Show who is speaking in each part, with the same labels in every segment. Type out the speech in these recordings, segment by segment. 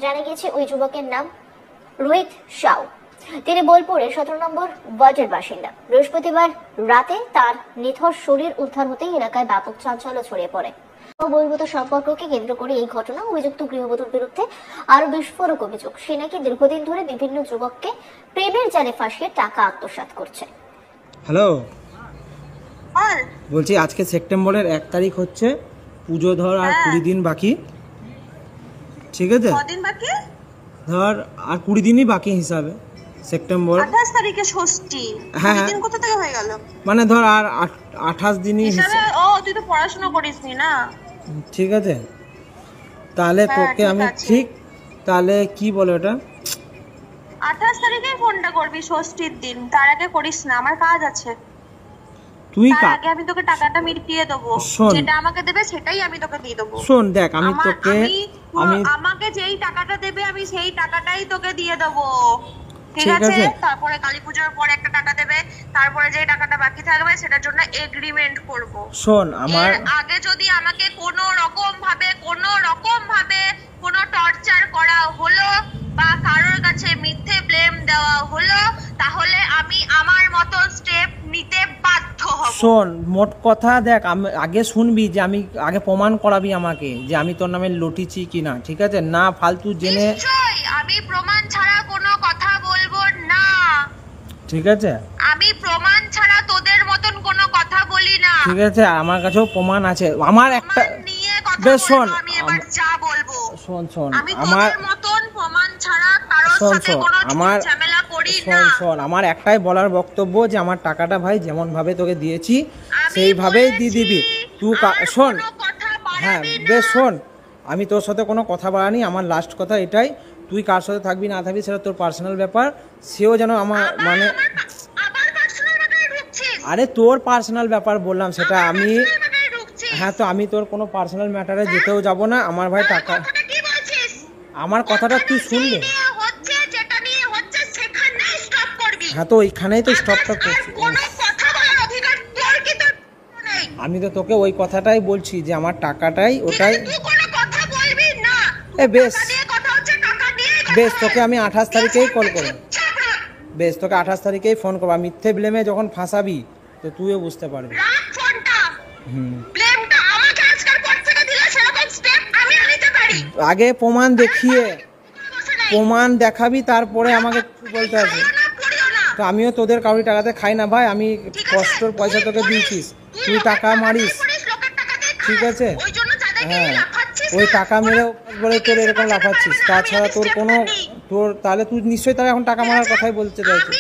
Speaker 1: জানা গেছে ওই যুবকের নাম রোহিত সাউ। তিনি বোলপুরের 17 নম্বর ওয়ার্ডের বাসিন্দা। বৃহস্পতিবার রাতে তার নিথর শরীর উদ্ধার হতেই এলাকায় ব্যাপক চাঞ্চল্য ছড়িয়ে পড়ে। বহির্ভূত সম্পর্ককে কেন্দ্র করে এই ঘটনা। অভিযুক্ত গৃহবধূর বিরুদ্ধে আরো বিস্ফোরক অভিযোগ। সে নাকি দীর্ঘদিন ধরে বিভিন্ন যুবককে প্রেমের জালে ফাঁসিয়ে টাকা আত্মসাৎ করছে।
Speaker 2: হ্যালো, বলছি আজকে সেপ্টেম্বরের 1 তারিখ হচ্ছে, পুজো ধর আর 20 দিন বাকি, ঠিক আছে?
Speaker 3: কদিন বাকি?
Speaker 2: ধর আর 20 দিনই বাকি হিসাবে সেপ্টেম্বর
Speaker 3: 28 তারিখে ষষ্ঠী। 20 দিন কোথা থেকে হয়ে গেল?
Speaker 2: মানে ধর আর 28 দিনই
Speaker 3: হিসাবে। ও তুই তো পড়াশোনা করিসনি না,
Speaker 2: ঠিক আছে? তাহলে তোকে আমি ঠিক তাহলে কি বলে ওটা
Speaker 3: 28 তারিখেই ফোনটা করবি ষষ্ঠীর দিন, তার আগে করিস না, আমার কাজ আছে।
Speaker 2: তুই
Speaker 3: তার আগে আমি তোকে টাকাটা মিটিয়ে দেবো, যেটা আমাকে দেবে সেটাই আমি তোকে দিয়ে দেবো।
Speaker 2: শোন দেখ, আমি তোকে
Speaker 3: আমাকে যেই টাকাটা দেবে আমি সেই টাকাটাই তোকে দিয়ে দেবো, ঠিক আছে? তারপরে কালী পূজার পরে একটা টাকা দেবে, তারপরে যে টাকাটা বাকি থাকবে সেটার জন্য এগ্রিমেন্ট করব।
Speaker 2: শোন, আমার
Speaker 3: আগে যদি আমাকে কোনো রকম ভাবে কোনো টর্চার করা হলো বা কারোর কাছে মিথ্যে ব্লেম দেওয়া হলো, তাহলে আমি আমার মতো স্টেপ নিতে বাধ্য হব।
Speaker 2: শোন, মোট কথা দেখ, আমি আগে শুনবি যে আমি আগে প্রমাণ করাবি আমাকে যে আমি তোর নামে লটিছি কিনা, ঠিক আছে? না ফালতু জেনে।
Speaker 3: আমি প্রমাণ ছাড়া কোনো কথা বলবো না,
Speaker 2: ঠিক আছে?
Speaker 3: আমি প্রমাণ ছাড়া তোদের মতন কোনো কথা বলি না,
Speaker 2: ঠিক আছে? আমার কাছেও প্রমাণ আছে। আমার একটা বেশ শোন,
Speaker 3: আমি এবার যা বলবো
Speaker 2: শোন শোন,
Speaker 3: আমার মতন প্রমাণ ছাড়া কারোর সাথে কোনো ঝামেলা করি না।
Speaker 2: শোন, আমার একটাই বলার বক্তব্য যে আমার টাকাটা ভাই যেমন ভাবে তোকে দিয়েছি সেইভাবেই দিয়ে দিবি তুই। শোন, হ্যাঁ বেশ শোন, আমি তোর সাথে কোনো কথা বাড়ানি। আমার লাস্ট কথা এটাই, তুই কার সাথে থাকবি না থাকবি সেটা তোর পার্সোনাল ব্যাপার। সেও যেন আমার মানে আরে তোর পার্সোনাল ব্যাপার বললাম, সেটা আমি হ্যাঁ, তো আমি তোর কোনো পার্সোনাল ম্যাটারে যেতেও যাব না। আমার ভাই টাকা, আমার কথাটা তুই শুনলে, হ্যাঁ তো ওইখানেই তো স্টপটা করছি। আমি তো তোকে ওই কথাটাই বলছি যে আমার টাকাটাই ওটাই। বেশ বেশ, তোকে আমি 28 তারিখেই কল করবো। বেশ, তোকে 28 তারিখেই ফোন করবো। মিথ্যে ব্লেমে যখন ফাঁসাবি তো তুইও বুঝতে পারবি। আগে প্রমাণ দেখাবি, তারপরে আমাকে বলতে হবে। তো আমিও তোদের কাউরি টাকাতে খাই না ভাই, আমি কষ্টর পয়সা তোকে দিয়েছিস, তুই টাকা মারিস, ঠিক আছে? হ্যাঁ, ওই টাকা মেরেও বলে তোর এরকম লাফাচ্ছিস, তাছাড়া তোর কোনো তাহলে তুই নিশ্চয়ই তাহলে এখন টাকা মারার কথাই বলতে চাইছিস।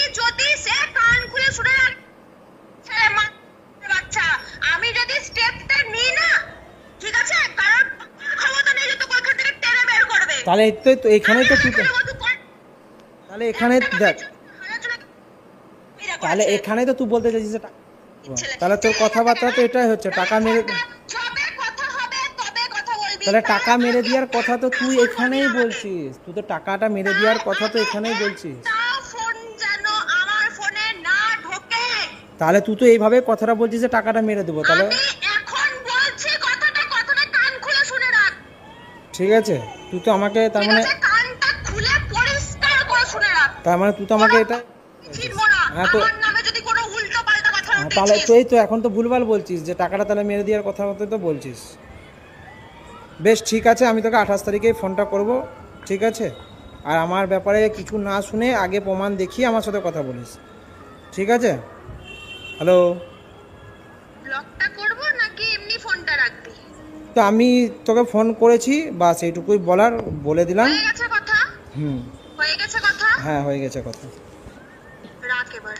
Speaker 2: তাহলে তো এখানেই তো তুই, তাহলে এখানে দেখ, তাহলে এখানেই তো তুই বলতে চাইছিস, তাহলে তোর কথাবার্তা তো এটাই হচ্ছে টাকা মেরে, তাহলে টাকা মেরে দেওয়ার কথা তো তুই এখানেই বলছিস, তুই তো টাকাটা মেরে দেওয়ার কথা তো এখানেই বলছিস। তাহলে তুই তো এইভাবে কথাটা বলছিস যে টাকাটা মেরে দেবো, তাহলে ঠিক আছে? তুই তো আমাকে তার মানে তুই তো আমাকে এটা, হ্যাঁ তো তাহলে তুই তো এখন তো ভুলভাল বলছিস যে টাকাটা তাহলে মেরে দেওয়ার কথা তো বলছিস। বেশ ঠিক আছে, আমি তোকে 28 তারিখেই ফোনটা করব, ঠিক আছে? আর আমার ব্যাপারে কিছু না শুনে আগে প্রমাণ দেখিয়ে আমার সাথে কথা বলিস, ঠিক আছে? হ্যালো,
Speaker 3: ব্লকটা করব নাকি এমনি ফোনটা রাখবি?
Speaker 2: তো আমি তোকে ফোন করেছি, বাস এইটুকুই বলে দিলাম।
Speaker 3: হয়ে গেছে কথা?
Speaker 2: হয়ে গেছে কথা। হ্যাঁ হয়ে গেছে কথা,
Speaker 3: রাখ এবার।